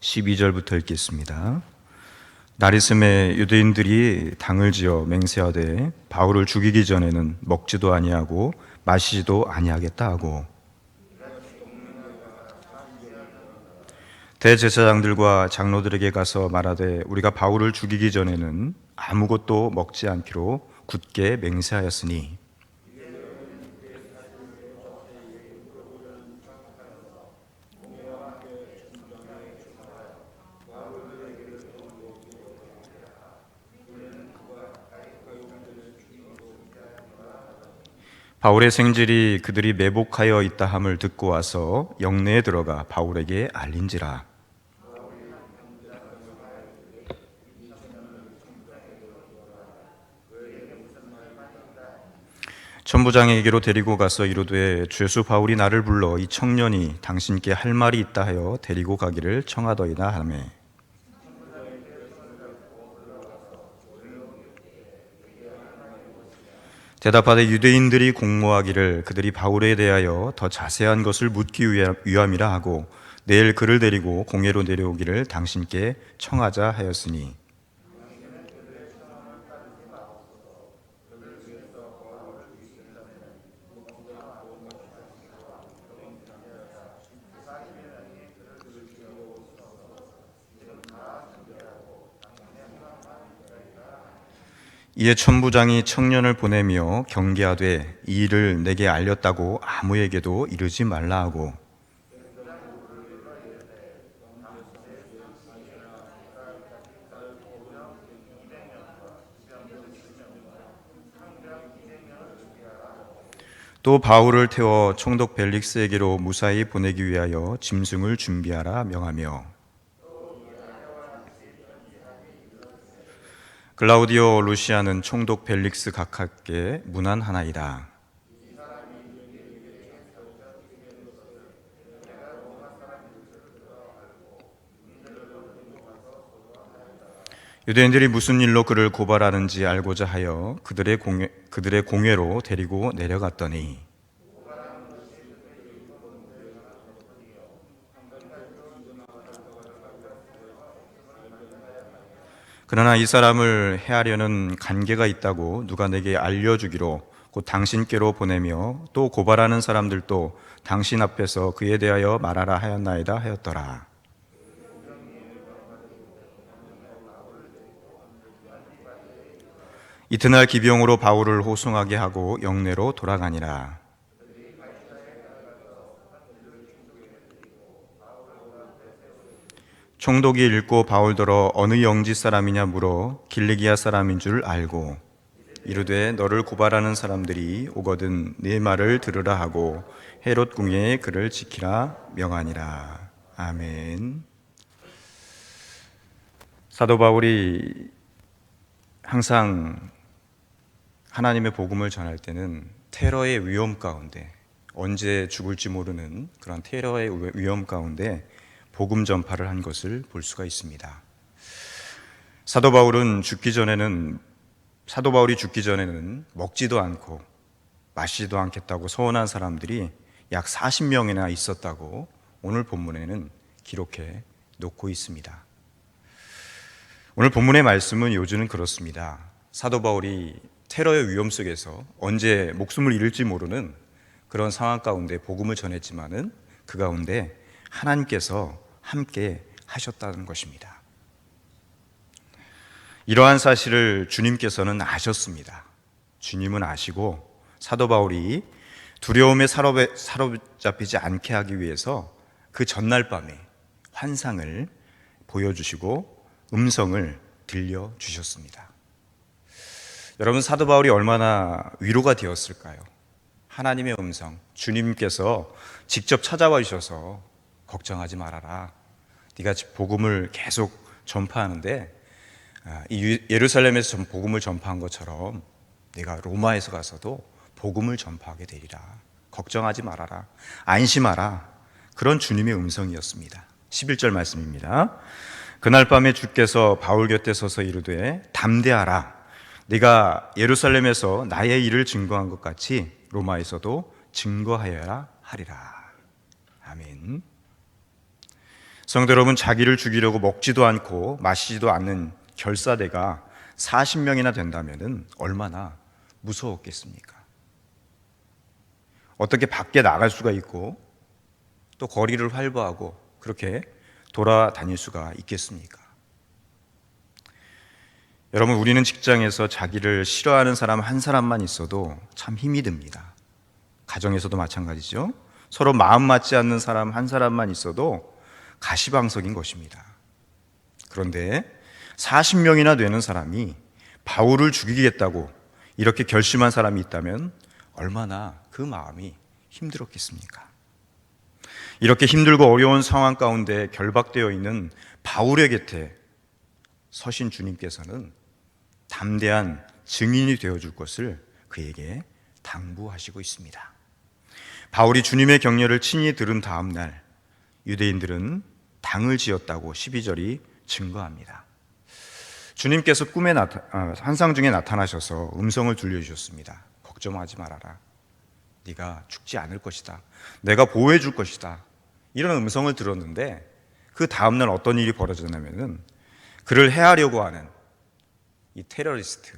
12절부터 읽겠습니다. 날 있음에 유대인들이 당을 지어 맹세하되 바울을 죽이기 전에는 먹지도 아니하고 마시지도 아니하겠다 하고, 대제사장들과 장로들에게 가서 말하되 우리가 바울을 죽이기 전에는 아무것도 먹지 않기로 굳게 맹세하였으니, 바울의 생질이 그들이 매복하여 있다 함을 듣고 와서 영내에 들어가 바울에게 알린지라. 천부장에게로 데리고 가서 이르되 죄수 바울이 나를 불러 이 청년이 당신께 할 말이 있다 하여 데리고 가기를 청하더이다 하매, 대답하되 유대인들이 공모하기를 그들이 바울에 대하여 더 자세한 것을 묻기 위함이라 하고 내일 그를 데리고 공회로 내려오기를 당신께 청하자 하였으니, 이에 천부장이 청년을 보내며 경계하되 이 일을 내게 알렸다고 아무에게도 이르지 말라 하고, 또 바울을 태워 총독 벨릭스에게로 무사히 보내기 위하여 짐승을 준비하라 명하며, 글라우디오 루시아는 총독 벨릭스 각하께 문안하나이다. 유대인들이 무슨 일로 그를 고발하는지 알고자 하여 그들의 공회로 데리고 내려갔더니, 그러나 이 사람을 해하려는 관계가 있다고 누가 내게 알려주기로 곧 당신께로 보내며 또 고발하는 사람들도 당신 앞에서 그에 대하여 말하라 하였나이다 하였더라. 이튿날 기병으로 바울을 호송하게 하고 영내로 돌아가니라. 총독이 읽고 바울더러 어느 영지 사람이냐 물어 길리기아 사람인 줄 알고 이르되 너를 고발하는 사람들이 오거든 네 말을 들으라 하고 헤롯 궁에 그를 지키라 명하니라. 아멘. 사도 바울이 항상 하나님의 복음을 전할 때는 테러의 위험 가운데, 언제 죽을지 모르는 그런 테러의 위험 가운데 복음 전파를 한 것을 볼 수가 있습니다. 사도 바울이 죽기 전에는 먹지도 않고 마시지도 않겠다고 서원한 사람들이 약 40명이나 있었다고 오늘 본문에는 기록해 놓고 있습니다. 오늘 본문의 말씀은 요지는 그렇습니다. 사도 바울이 테러의 위험 속에서 언제 목숨을 잃을지 모르는 그런 상황 가운데 복음을 전했지만은 그 가운데 하나님께서 함께 하셨다는 것입니다. 이러한 사실을 주님께서는 아셨습니다. 주님은 아시고 사도 바울이 두려움에 사로잡히지 않게 하기 위해서 그 전날 밤에 환상을 보여주시고 음성을 들려주셨습니다. 여러분, 사도 바울이 얼마나 위로가 되었을까요? 하나님의 음성, 주님께서 직접 찾아와 주셔서 걱정하지 말아라. 네가 복음을 계속 전파하는데 이 예루살렘에서 복음을 전파한 것처럼 네가 로마에서 가서도 복음을 전파하게 되리라. 걱정하지 말아라. 안심하라. 그런 주님의 음성이었습니다. 11절 말씀입니다. 그날 밤에 주께서 바울 곁에 서서 이르되 담대하라. 네가 예루살렘에서 나의 일을 증거한 것 같이 로마에서도 증거하여야 하리라. 아멘. 성도 여러분, 자기를 죽이려고 먹지도 않고 마시지도 않는 결사대가 40명이나 된다면 얼마나 무서웠겠습니까? 어떻게 밖에 나갈 수가 있고 또 거리를 활보하고 그렇게 돌아다닐 수가 있겠습니까? 여러분, 우리는 직장에서 자기를 싫어하는 사람 한 사람만 있어도 참 힘이 듭니다. 가정에서도 마찬가지죠. 서로 마음 맞지 않는 사람 한 사람만 있어도 가시방석인 것입니다. 그런데 40명이나 되는 사람이 바울을 죽이겠다고 이렇게 결심한 사람이 있다면 얼마나 그 마음이 힘들었겠습니까? 이렇게 힘들고 어려운 상황 가운데 결박되어 있는 바울의 곁에 서신 주님께서는 담대한 증인이 되어줄 것을 그에게 당부하시고 있습니다. 바울이 주님의 격려를 친히 들은 다음 날 유대인들은 당을 지었다고 12절이 증거합니다. 주님께서 꿈에 환상 중에 나타나셔서 음성을 들려주셨습니다. 걱정하지 말아라. 네가 죽지 않을 것이다. 내가 보호해 줄 것이다. 이런 음성을 들었는데 그 다음 날 어떤 일이 벌어졌냐면은 그를 해하려고 하는 이 테러리스트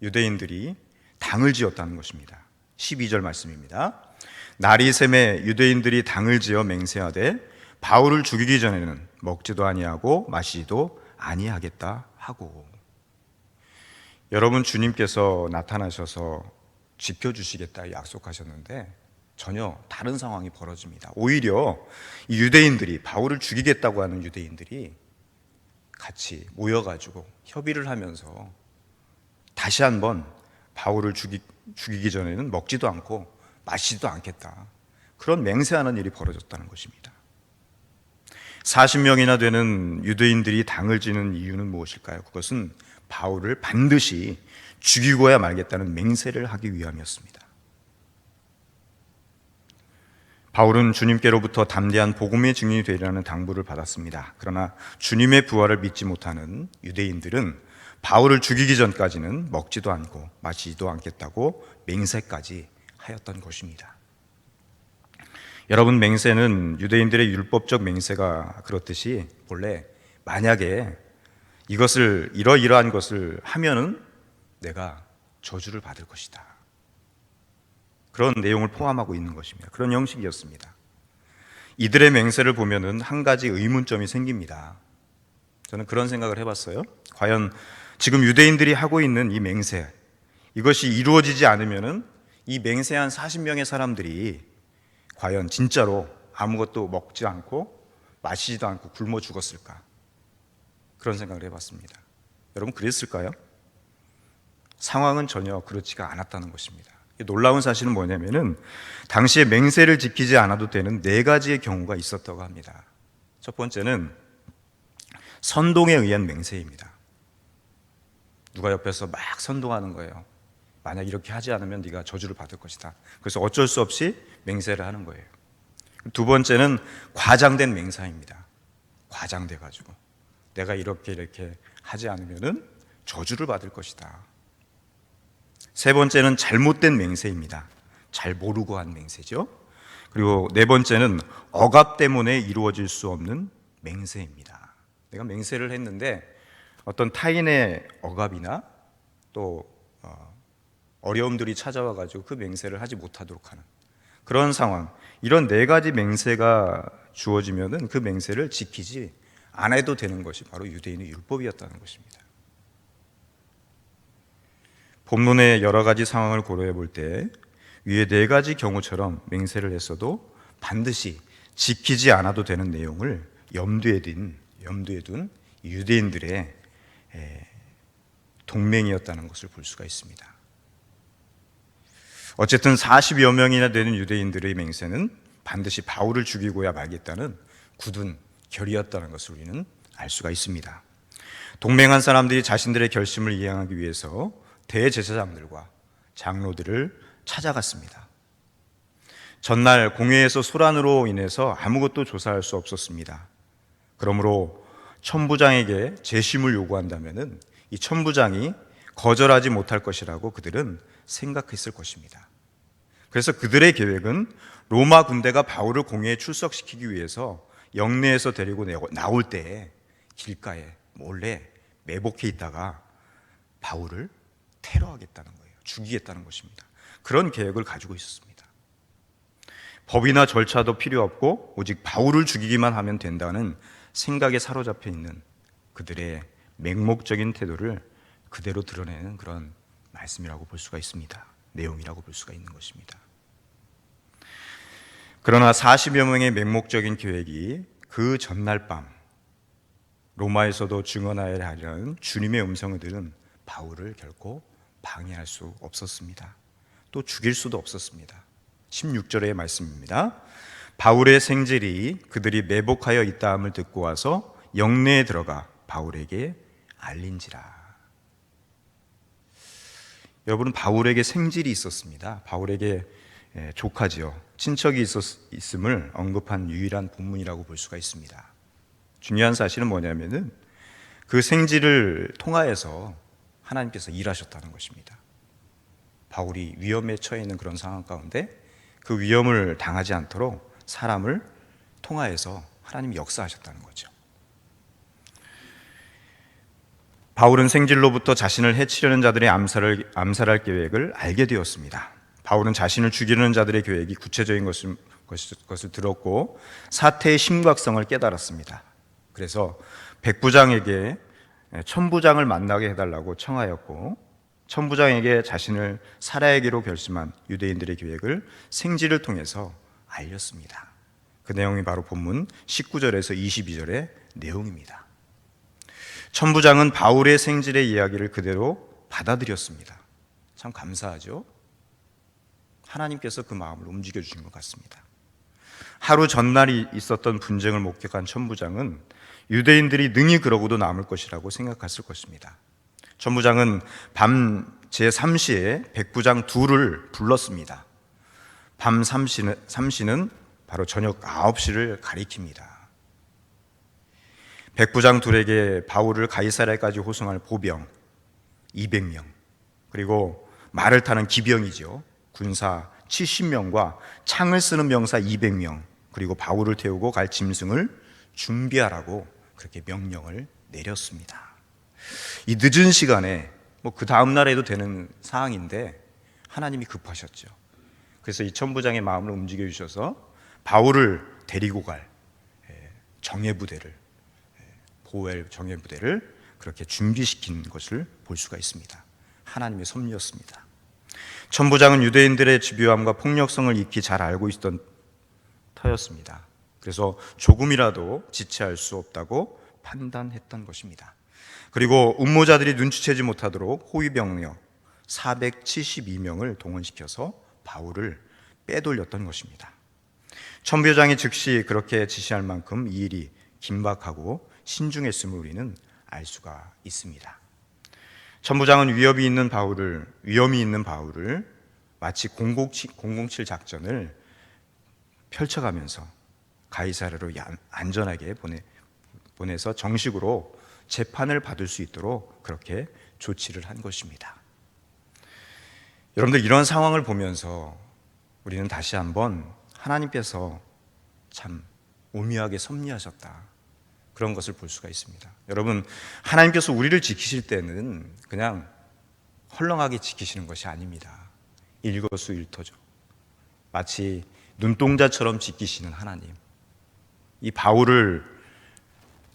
유대인들이 당을 지었다는 것입니다. 12절 말씀입니다. 날이 새매 유대인들이 당을 지어 맹세하되 바울을 죽이기 전에는 먹지도 아니하고 마시지도 아니하겠다 하고. 여러분, 주님께서 나타나셔서 지켜주시겠다 약속하셨는데 전혀 다른 상황이 벌어집니다. 오히려 이 유대인들이, 바울을 죽이겠다고 하는 유대인들이 같이 모여가지고 협의를 하면서 다시 한번 바울을 죽이기 전에는 먹지도 않고 마시지도 않겠다, 그런 맹세하는 일이 벌어졌다는 것입니다. 40명이나 되는 유대인들이 당을 지는 이유는 무엇일까요? 그것은 바울을 반드시 죽이고야 말겠다는 맹세를 하기 위함이었습니다. 바울은 주님께로부터 담대한 복음의 증인이 되리라는 당부를 받았습니다. 그러나 주님의 부활을 믿지 못하는 유대인들은 바울을 죽이기 전까지는 먹지도 않고 마시지도 않겠다고 맹세까지 하였던 것입니다. 여러분, 맹세는 유대인들의 율법적 맹세가 그렇듯이 본래 만약에 이러이러한 것을 하면은 내가 저주를 받을 것이다, 그런 내용을 포함하고 있는 것입니다. 그런 형식이었습니다. 이들의 맹세를 보면은 한 가지 의문점이 생깁니다. 저는 그런 생각을 해봤어요. 과연 지금 유대인들이 하고 있는 이 맹세, 이것이 이루어지지 않으면은 이 맹세한 40명의 사람들이 과연 진짜로 아무것도 먹지 않고 마시지도 않고 굶어 죽었을까? 그런 생각을 해봤습니다. 여러분, 그랬을까요? 상황은 전혀 그렇지가 않았다는 것입니다. 놀라운 사실은 뭐냐면은 당시에 맹세를 지키지 않아도 되는 4가지의 경우가 있었다고 합니다. 첫 번째는 선동에 의한 맹세입니다. 누가 옆에서 막 선동하는 거예요. 만약 이렇게 하지 않으면 네가 저주를 받을 것이다. 그래서 어쩔 수 없이 맹세를 하는 거예요. 두 번째는 과장된 맹세입니다. 과장돼 가지고 내가 이렇게 하지 않으면은 저주를 받을 것이다. 세 번째는 잘못된 맹세입니다. 잘 모르고 한 맹세죠. 그리고 네 번째는 억압 때문에 이루어질 수 없는 맹세입니다. 내가 맹세를 했는데 어떤 타인의 억압이나 또 어려움들이 찾아와 가지고 그 맹세를 하지 못하도록 하는 그런 상황, 이런 4가지 맹세가 주어지면은 그 맹세를 지키지 않아도 되는 것이 바로 유대인의 율법이었다는 것입니다. 본문의 여러 가지 상황을 고려해 볼 때 위에 4가지 경우처럼 맹세를 했어도 반드시 지키지 않아도 되는 내용을 염두에 둔 유대인들의 동맹이었다는 것을 볼 수가 있습니다. 어쨌든 40여 명이나 되는 유대인들의 맹세는 반드시 바울을 죽이고야 말겠다는 굳은 결의였다는 것을 우리는 알 수가 있습니다. 동맹한 사람들이 자신들의 결심을 이행하기 위해서 대제사장들과 장로들을 찾아갔습니다. 전날 공회에서 소란으로 인해서 아무것도 조사할 수 없었습니다. 그러므로 천부장에게 재심을 요구한다면은 이 천부장이 거절하지 못할 것이라고 그들은 생각했을 것입니다. 그래서 그들의 계획은 로마 군대가 바울을 공회에 출석시키기 위해서 영내에서 데리고 나올 때 길가에 몰래 매복해 있다가 바울을 테러하겠다는 거예요. 죽이겠다는 것입니다. 그런 계획을 가지고 있었습니다. 법이나 절차도 필요 없고 오직 바울을 죽이기만 하면 된다는 생각에 사로잡혀 있는 그들의 맹목적인 태도를 그대로 드러내는 그런 말씀이라고 볼 수가 있습니다. 내용이라고 볼 수가 있는 것입니다. 그러나 40여 명의 맹목적인 계획이 그 전날 밤 로마에서도 증언하여야 하려는 주님의 음성을 들은 바울을 결코 방해할 수 없었습니다. 또 죽일 수도 없었습니다. 16절의 말씀입니다. 바울의 생질이 그들이 매복하여 있다함을 듣고 와서 영내에 들어가 바울에게 알린지라. 여러분, 바울에게 생질이 있었습니다. 바울에게 조카지요. 친척이 있음을 언급한 유일한 본문이라고 볼 수가 있습니다. 중요한 사실은 뭐냐면은 그 생질을 통하여서 하나님께서 일하셨다는 것입니다. 바울이 위험에 처해 있는 그런 상황 가운데 그 위험을 당하지 않도록 사람을 통하여서 하나님이 역사하셨다는 거죠. 바울은 생질로부터 자신을 해치려는 자들의 암살할 계획을 알게 되었습니다. 바울은 자신을 죽이려는 자들의 계획이 구체적인 것을 들었고 사태의 심각성을 깨달았습니다. 그래서 백부장에게 천부장을 만나게 해달라고 청하였고 천부장에게 자신을 살해하기로 결심한 유대인들의 계획을 생질을 통해서 알렸습니다. 그 내용이 바로 본문 19절에서 22절의 내용입니다. 천부장은 바울의 생질의 이야기를 그대로 받아들였습니다. 참 감사하죠? 하나님께서 그 마음을 움직여 주신 것 같습니다. 하루 전날이 있었던 분쟁을 목격한 천부장은 유대인들이 능히 그러고도 남을 것이라고 생각했을 것입니다. 천부장은 밤 제3시에 백부장 둘을 불렀습니다. 밤 3시는 바로 저녁 9시를 가리킵니다. 백부장 둘에게 바울을 가이사랴까지 호송할 보병 200명, 그리고 말을 타는 기병이죠. 군사 70명과 창을 쓰는 명사 200명, 그리고 바울을 태우고 갈 짐승을 준비하라고 그렇게 명령을 내렸습니다. 이 늦은 시간에 그 다음 날에도 되는 상황인데 하나님이 급하셨죠. 그래서 이 천부장의 마음을 움직여 주셔서 바울을 데리고 갈 정예부대를, 보호할 정예부대를 그렇게 준비시킨 것을 볼 수가 있습니다. 하나님의 섭리였습니다. 천부장은 유대인들의 집요함과 폭력성을 익히 잘 알고 있던 터였습니다. 그래서 조금이라도 지체할 수 없다고 판단했던 것입니다. 그리고 음모자들이 눈치채지 못하도록 호위병력 472명을 동원시켜서 바울을 빼돌렸던 것입니다. 천부장이 즉시 그렇게 지시할 만큼 이 일이 긴박하고 신중했음을 우리는 알 수가 있습니다. 천부장은 위험이 있는 바울을 마치 007 작전을 펼쳐가면서 가이사랴로 안전하게 보내서 정식으로 재판을 받을 수 있도록 그렇게 조치를 한 것입니다. 여러분들, 이런 상황을 보면서 우리는 다시 한번 하나님께서 참 오묘하게 섭리하셨다, 그런 것을 볼 수가 있습니다. 여러분, 하나님께서 우리를 지키실 때는 그냥 헐렁하게 지키시는 것이 아닙니다. 일거수일투죠. 마치 눈동자처럼 지키시는 하나님, 이 바울을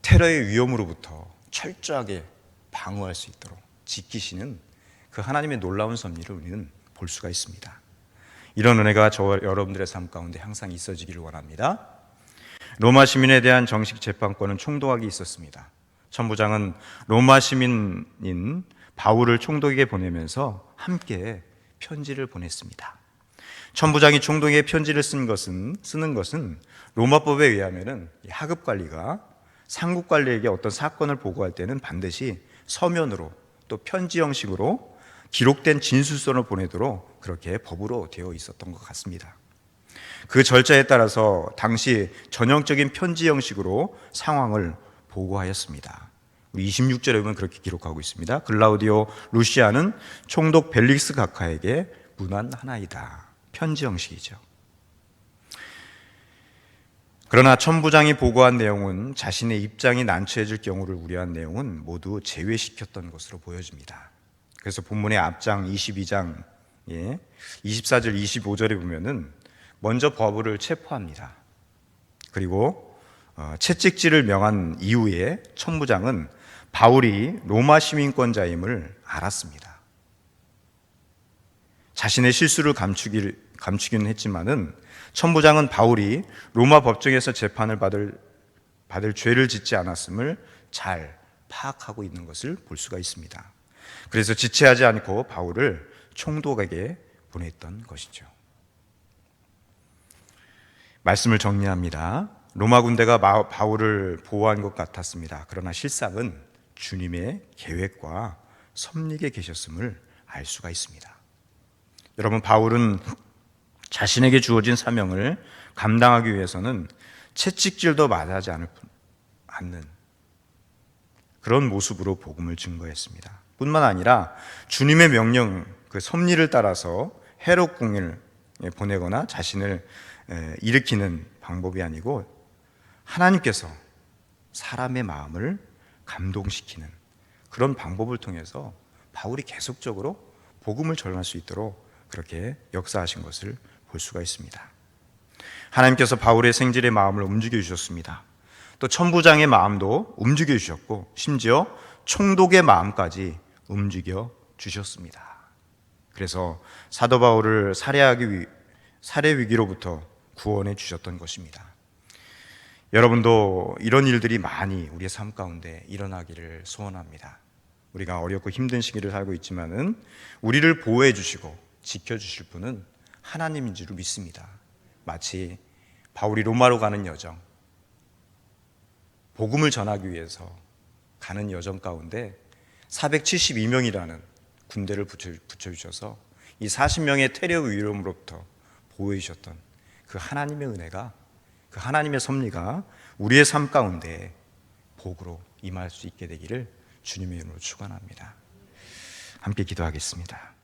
테러의 위험으로부터 철저하게 방어할 수 있도록 지키시는 그 하나님의 놀라운 섭리를 우리는 볼 수가 있습니다. 이런 은혜가 저와 여러분들의 삶 가운데 항상 있어지기를 원합니다. 로마 시민에 대한 정식 재판권은 총독에게 있었습니다. 천부장은 로마 시민인 바울을 총독에게 보내면서 함께 편지를 보냈습니다. 천부장이 총독에게 편지를 쓰는 것은 로마법에 의하면은 하급 관리가 상급 관리에게 어떤 사건을 보고할 때는 반드시 서면으로 또 편지 형식으로 기록된 진술서를 보내도록 그렇게 법으로 되어 있었던 것 같습니다. 그 절차에 따라서 당시 전형적인 편지 형식으로 상황을 보고하였습니다. 우리 26절에 보면 그렇게 기록하고 있습니다. 글라우디오 루시아는 총독 벨릭스 각하에게 문안하나이다. 편지 형식이죠. 그러나 천부장이 보고한 내용은 자신의 입장이 난처해질 경우를 우려한 내용은 모두 제외시켰던 것으로 보여집니다. 그래서 본문의 앞장 22장 24절 25절에 보면은 먼저 바울을 체포합니다. 그리고 채찍질을 명한 이후에 천부장은 바울이 로마 시민권자임을 알았습니다. 자신의 실수를 감추기는 했지만은 천부장은 바울이 로마 법정에서 재판을 받을 죄를 짓지 않았음을 잘 파악하고 있는 것을 볼 수가 있습니다. 그래서 지체하지 않고 바울을 총독에게 보냈던 것이죠. 말씀을 정리합니다. 로마 군대가 바울을 보호한 것 같았습니다. 그러나 실상은 주님의 계획과 섭리에 계셨음을 알 수가 있습니다. 여러분, 바울은 자신에게 주어진 사명을 감당하기 위해서는 채찍질도 맞아하지 않는 그런 모습으로 복음을 증거했습니다. 뿐만 아니라 주님의 명령, 그 섭리를 따라서 해롭 공을 보내거나 자신을 일으키는 방법이 아니고 하나님께서 사람의 마음을 감동시키는 그런 방법을 통해서 바울이 계속적으로 복음을 전할 수 있도록 그렇게 역사하신 것을 볼 수가 있습니다. 하나님께서 바울의 생질의 마음을 움직여 주셨습니다. 또 천부장의 마음도 움직여 주셨고 심지어 총독의 마음까지 움직여 주셨습니다. 그래서 사도 바울을 살해 위기로부터 구원해 주셨던 것입니다. 여러분도 이런 일들이 많이 우리의 삶 가운데 일어나기를 소원합니다. 우리가 어렵고 힘든 시기를 살고 있지만은 우리를 보호해 주시고 지켜 주실 분은 하나님인 줄 믿습니다. 마치 바울이 로마로 가는 여정, 복음을 전하기 위해서 가는 여정 가운데 472명이라는 군대를 붙여주셔서 이 40명의 테러 위험으로부터 보호해 주셨던 그 하나님의 은혜가, 그 하나님의 섭리가 우리의 삶 가운데 복으로 임할 수 있게 되기를 주님의 이름으로 축원합니다. 함께 기도하겠습니다.